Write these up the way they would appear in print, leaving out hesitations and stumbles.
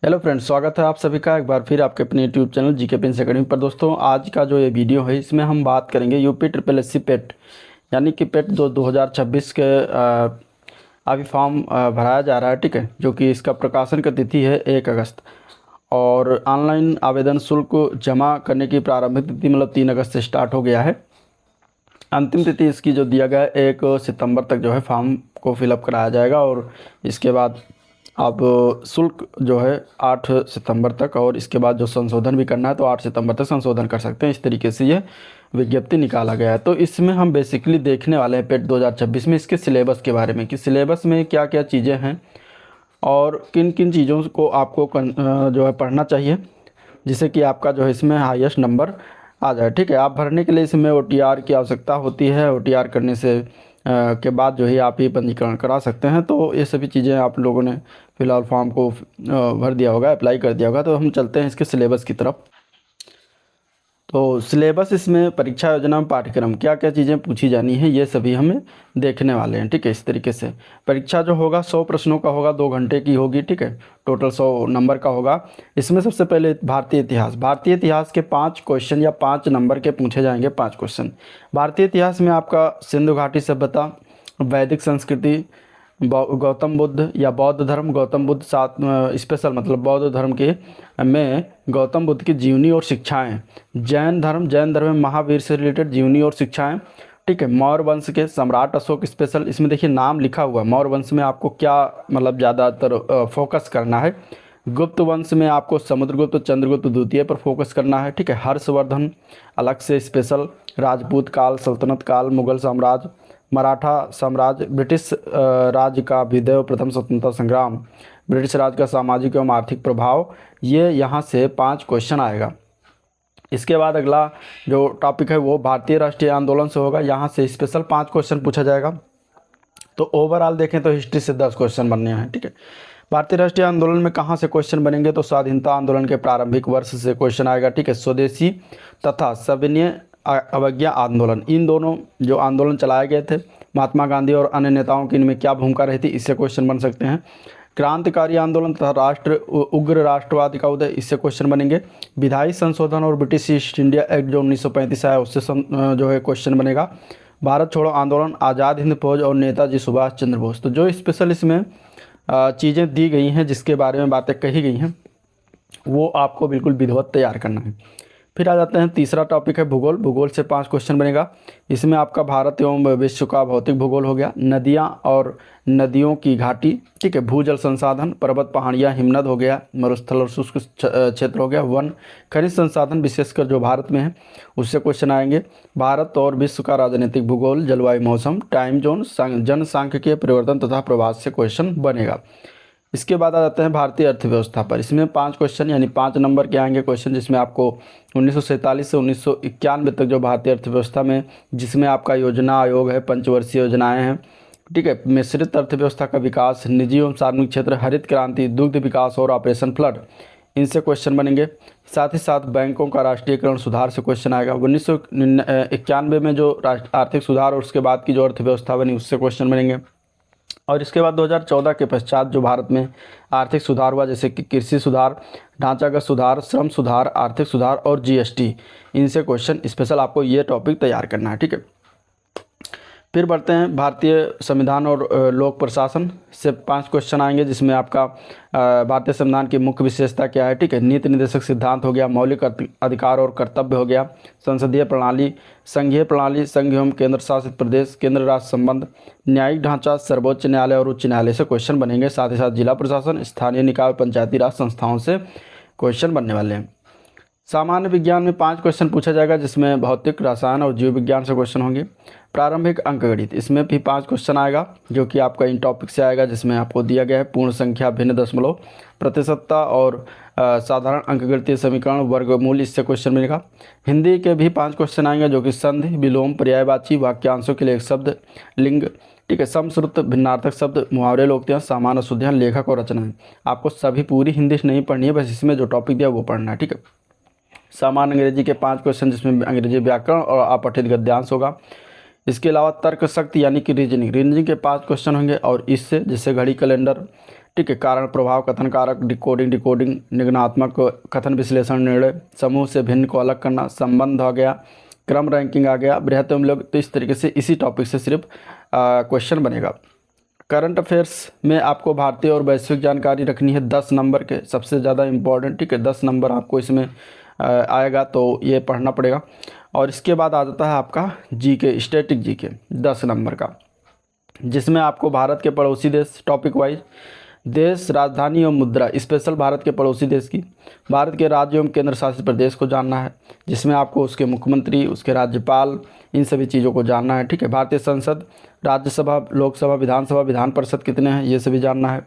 Hello friends, स्वागत है आप सभी का एक बार फिर आपके अपने YouTube channel GK Pens Academy पर। दोस्तों, आज का जो ये वीडियो है इसमें हम बात करेंगे यूपी ट्रिपल एस सी पेट यानी कि पेट जो 2026 के अभी फॉर्म भराया जा रहा है। ठीक है, जो कि इसका प्रकाशन की तिथि है 1 अगस्त और ऑनलाइन आवेदन शुल्क जमा करने की प्रारंभिक तिथि मतलब 3 अगस्त से स्टार्ट हो गया है। अंतिम तिथि इसकी जो दिया गया है 1 सितंबर तक जो है फॉर्म को फिलअप कराया जाएगा और इसके बाद आप शुल्क जो है 8 सितंबर तक, और इसके बाद जो संशोधन भी करना है तो 8 सितंबर तक संशोधन कर सकते हैं। इस तरीके से ये विज्ञप्ति निकाला गया है। तो इसमें हम बेसिकली देखने वाले हैं पेट 2026 में इसके सिलेबस के बारे में कि सिलेबस में क्या क्या चीज़ें हैं और किन किन चीज़ों को आपको जो है पढ़ना चाहिए जिससे कि आपका जो है इसमें हाईएस्ट नंबर आ जाए। ठीक है, आप भरने के लिए इसमें OTR की आवश्यकता होती है। OTR करने से के बाद जो है आप ही पंजीकरण करा सकते हैं। तो ये सभी चीज़ें आप लोगों ने फ़िलहाल फॉर्म को भर दिया होगा, अप्लाई कर दिया होगा। तो हम चलते हैं इसके सिलेबस की तरफ। तो सिलेबस इसमें परीक्षा योजना पाठ्यक्रम क्या क्या चीज़ें पूछी जानी है ये सभी हमें देखने वाले हैं। ठीक है, इस तरीके से परीक्षा जो होगा 100 प्रश्नों का होगा, 2 घंटे की होगी। ठीक है, टोटल 100 नंबर का होगा। इसमें सबसे पहले भारतीय इतिहास के 5 क्वेश्चन या 5 नंबर के पूछे जाएंगे। 5 क्वेश्चन भारतीय इतिहास में आपका सिंधु घाटी सभ्यता, वैदिक संस्कृति, गौतम बुद्ध या बौद्ध धर्म, गौतम बुद्ध साथ स्पेशल मतलब बौद्ध धर्म के में गौतम बुद्ध की जीवनी और शिक्षाएं, जैन धर्म में महावीर से रिलेटेड जीवनी और शिक्षाएं। ठीक है, मौर्य वंश के सम्राट अशोक स्पेशल, इसमें देखिए नाम लिखा हुआ है। मौर्य वंश में आपको क्या मतलब ज़्यादातर फोकस करना है। गुप्त वंश में आपको समुद्रगुप्त चंद्रगुप्त द्वितीय पर फोकस करना है। ठीक है, हर्षवर्धन अलग से स्पेशल, राजपूत काल, सल्तनत काल, मुगल साम्राज्य, मराठा साम्राज्य, ब्रिटिश राज्य का विदय प्रथम स्वतंत्रता संग्राम, ब्रिटिश राज का सामाजिक एवं आर्थिक प्रभाव, ये यहाँ से 5 क्वेश्चन आएगा। इसके बाद अगला जो टॉपिक है वो भारतीय राष्ट्रीय आंदोलन से होगा। यहाँ से स्पेशल 5 क्वेश्चन पूछा जाएगा। तो ओवरऑल देखें तो हिस्ट्री से 10 क्वेश्चन बनने हैं। ठीक है, भारतीय राष्ट्रीय आंदोलन में कहाँ से क्वेश्चन बनेंगे तो स्वाधीनता आंदोलन के प्रारंभिक वर्ष से क्वेश्चन आएगा। ठीक है, स्वदेशी तथा सविनय अवज्ञा आंदोलन, इन दोनों जो आंदोलन चलाए गए थे महात्मा गांधी और अन्य नेताओं की, इनमें क्या भूमिका रही थी, इससे क्वेश्चन बन सकते हैं। क्रांतिकारी आंदोलन तथा उग्र राष्ट्रवाद का उदय, इससे क्वेश्चन बनेंगे। विधायी संशोधन और ब्रिटिश ईस्ट इंडिया एक्ट जो 1935 आया उससे जो है क्वेश्चन बनेगा। भारत छोड़ो आंदोलन, आज़ाद हिंद फौज और नेताजी सुभाष चंद्र बोस। तो जो स्पेशल इसमें चीज़ें दी गई हैं जिसके बारे में बातें कही गई हैं वो आपको बिल्कुल विधिवत तैयार करना है। फिर आ जाते हैं तीसरा टॉपिक है भूगोल से 5 क्वेश्चन बनेगा। इसमें आपका भारत एवं विश्व का भौतिक भूगोल हो गया, नदियाँ और नदियों की घाटी। ठीक है, भूजल संसाधन, पर्वत पहाड़ियाँ, हिमनद हो गया, मरुस्थल और शुष्क क्षेत्र हो गया, वन, खनिज संसाधन विशेषकर जो भारत में है उससे क्वेश्चन आएंगे। भारत और विश्व का राजनीतिक भूगोल, जलवायु मौसम, टाइम जोन, जनसांख्यिकीय परिवर्तन तथा प्रवास से क्वेश्चन बनेगा। इसके बाद आ जाते हैं भारतीय अर्थव्यवस्था पर। इसमें 5 क्वेश्चन यानी 5 नंबर के आएंगे क्वेश्चन, जिसमें आपको 1947 से 1991 तक जो भारतीय अर्थव्यवस्था में जिसमें आपका योजना आयोग है, पंचवर्षीय योजनाएं हैं। ठीक है, मिश्रित अर्थव्यवस्था का विकास, निजी एवं सार्वजनिक क्षेत्र, हरित क्रांति, दुग्ध विकास और ऑपरेशन फ्लड, इनसे क्वेश्चन बनेंगे। साथ ही साथ बैंकों का राष्ट्रीयकरण सुधार से क्वेश्चन आएगा। 1991 में जो आर्थिक सुधार और उसके बाद की जो अर्थव्यवस्था बनी उससे क्वेश्चन बनेंगे। और इसके बाद 2014 के पश्चात जो भारत में आर्थिक सुधार हुआ, जैसे कि कृषि सुधार, ढांचागत सुधार, श्रम सुधार, आर्थिक सुधार और GST, इनसे क्वेश्चन स्पेशल आपको ये टॉपिक तैयार करना है। ठीक है, फिर बढ़ते हैं भारतीय संविधान और लोक प्रशासन से 5 क्वेश्चन आएंगे, जिसमें आपका भारतीय संविधान की मुख्य विशेषता क्या है। ठीक है, नीति निर्देशक सिद्धांत हो गया, मौलिक अधिकार और कर्तव्य हो गया, संसदीय प्रणाली, संघीय प्रणाली, संघ एवं केंद्र शासित प्रदेश, केंद्र राज्य संबंध, न्यायिक ढांचा, सर्वोच्च न्यायालय और उच्च न्यायालय से क्वेश्चन बनेंगे। साथ ही साथ जिला प्रशासन, स्थानीय निकाय और पंचायती राज संस्थाओं से क्वेश्चन बनने वाले हैं। सामान्य विज्ञान में 5 क्वेश्चन पूछा जाएगा, जिसमें भौतिक, रसायन और जीव विज्ञान से क्वेश्चन होंगे। प्रारंभिक अंकगणित, इसमें भी 5 क्वेश्चन आएगा जो कि आपका इन टॉपिक से आएगा, जिसमें आपको दिया गया है पूर्ण संख्या, भिन्न दशमलव, प्रतिशतता और साधारण अंकगणितीय समीकरण, वर्गमूल, इससे क्वेश्चन मिलेगा। हिंदी के भी 5 क्वेश्चन आएंगे जो कि संधि, विलोम, पर्यायवाची, वाक्यांशों के लिए एक शब्द, लिंग, ठीक है, समश्रुत, भिन्नार्थक शब्द, मुहावरे, लोकोक्तियाँ, सामान्य शुद्धियाँ, लेखक और रचनाएं। आपको सभी पूरी हिंदी नहीं पढ़नी है, बस इसमें जो टॉपिक दिया वो पढ़ना है। ठीक है, सामान्य अंग्रेजी के 5 क्वेश्चन, जिसमें अंग्रेजी व्याकरण और अपठित गद्यांश होगा। इसके अलावा तर्क शक्ति यानी कि रीजनिंग के 5 क्वेश्चन होंगे और इससे जैसे घड़ी, कैलेंडर, ठीक है। कारण प्रभाव, कथन कारक, डिकोडिंग डिकोडिंग, निगमनात्मक कथन विश्लेषण, निर्णय, समूह से भिन्न को अलग करना, संबंध आ गया, क्रम रैंकिंग आ गया, बृहत्तम लोग। तो इस तरीके से इसी टॉपिक से सिर्फ क्वेश्चन बनेगा। करंट अफेयर्स में आपको भारतीय और वैश्विक जानकारी रखनी है 10 नंबर के, सबसे ज़्यादा इम्पॉर्टेंट। ठीक है, 10 नंबर आपको इसमें आएगा, तो ये पढ़ना पड़ेगा। और इसके बाद आ जाता है आपका जीके, स्टैटिक जीके 10 नंबर का, जिसमें आपको भारत के पड़ोसी देश टॉपिक वाइज, देश, राजधानी एवं मुद्रा, स्पेशल भारत के पड़ोसी देश की, भारत के राज्य एवं केंद्र शासित प्रदेश को जानना है, जिसमें आपको उसके मुख्यमंत्री, उसके राज्यपाल, इन सभी चीज़ों को जानना है। ठीक है, भारतीय संसद, राज्यसभा, लोकसभा, विधानसभा, विधान परिषद कितने हैं ये सभी जानना है।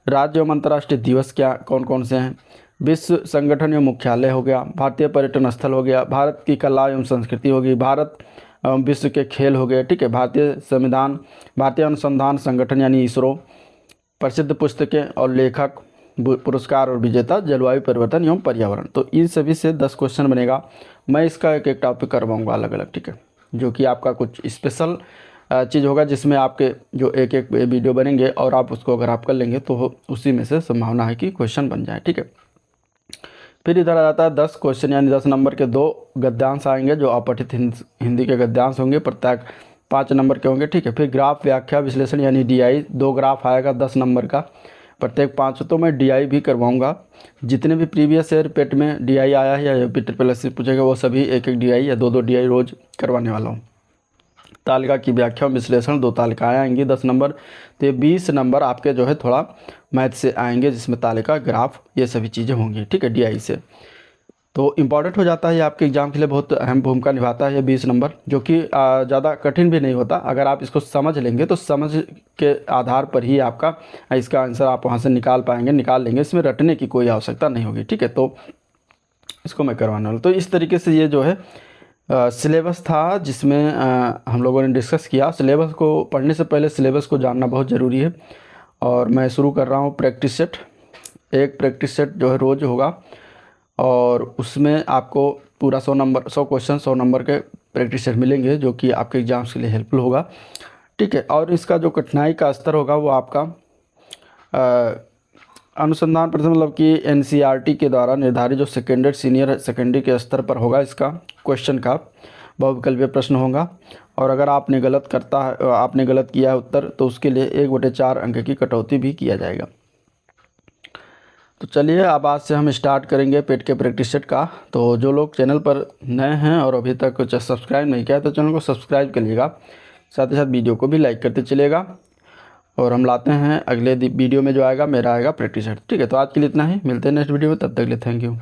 राज्य एवं अंतर्राष्ट्रीय दिवस क्या कौन कौन से हैं, विश्व संगठन एवं मुख्यालय हो गया, भारतीय पर्यटन स्थल हो गया, भारत की कला एवं संस्कृति हो गई, भारत एवं विश्व के खेल हो गए। ठीक है, भारतीय संविधान, भारतीय अनुसंधान संगठन यानी इसरो, प्रसिद्ध पुस्तकें और लेखक, पुरस्कार और विजेता, जलवायु परिवर्तन एवं पर्यावरण। तो इन सभी से 10 क्वेश्चन बनेगा। मैं इसका एक एक टॉपिक करवाऊंगा अलग अलग। ठीक है, जो कि आपका कुछ स्पेशल चीज़ होगा, जिसमें आपके जो एक एक वीडियो बनेंगे और आप उसको अगर आप कर लेंगे तो उसी में से संभावना है कि क्वेश्चन बन जाए। ठीक है, फिर इधर आ जाता है 10 क्वेश्चन यानी 10 नंबर के 2 गद्यांश आएंगे, जो अपठित हिंदी के गद्यांश होंगे, प्रत्येक 5 नंबर के होंगे। ठीक है, फिर ग्राफ, व्याख्या, विश्लेषण यानी DI 2 ग्राफ आएगा 10 नंबर का, प्रत्येक 5। तो मैं DI भी करवाऊंगा। जितने भी प्रीवियस ईयर पेट में DI आया है या UPSSC पूछेगा, वो सभी एक एक DI या 2 DI रोज़ करवाने वाला हूँ। तालिका की व्याख्या विश्लेषण 2 तालिकाएँ आएंगी 10 नंबर। तो ये 20 नंबर आपके जो है थोड़ा मैथ से आएंगे, जिसमें तालिका, ग्राफ, ये सभी चीज़ें होंगी। ठीक है, DI से तो इम्पॉर्टेंट हो जाता है, ये आपके एग्ज़ाम के लिए बहुत अहम भूमिका निभाता है ये 20 नंबर, जो कि ज़्यादा कठिन भी नहीं होता। अगर आप इसको समझ लेंगे तो समझ के आधार पर ही आपका इसका आंसर आप वहाँ से निकाल पाएंगे, निकाल लेंगे। इसमें रटने की कोई आवश्यकता नहीं होगी। ठीक है, तो इसको मैं करवाने वाला। तो इस तरीके से ये जो है सिलेबस था, जिसमें हम लोगों ने डिस्कस किया। सिलेबस को पढ़ने से पहले सिलेबस को जानना बहुत ज़रूरी है। और मैं शुरू कर रहा हूँ प्रैक्टिस सेट। एक प्रैक्टिस सेट जो है रोज़ होगा, और उसमें आपको पूरा 100 क्वेश्चन 100 नंबर के प्रैक्टिस सेट मिलेंगे, जो कि आपके एग्ज़ाम्स के लिए हेल्पफुल होगा। ठीक है, और इसका जो कठिनाई का स्तर होगा वो आपका अनुसंधान प्रथम मतलब कि NCERT के द्वारा निर्धारित जो सेकेंडरी, सीनियर सेकेंडरी के स्तर पर होगा। इसका क्वेश्चन का बहुविकल्पीय प्रश्न होगा, और अगर आपने गलत किया है उत्तर, तो उसके लिए 1/4 अंक की कटौती भी किया जाएगा। तो चलिए अब आज से हम स्टार्ट करेंगे पेट के प्रैक्टिस सेट का। तो जो लोग चैनल पर नए हैं और अभी तक कुछ सब्सक्राइब नहीं किया है, तो चैनल को सब्सक्राइब करिएगा, साथ ही साथ वीडियो को भी लाइक करते चलिएगा। और हम लाते हैं अगले वीडियो में जो आएगा मेरा आएगा प्रैक्टिस सेट। ठीक है, तो आज के लिए इतना ही, मिलते हैं नेक्स्ट वीडियो में, तब तक के लिए थैंक यू।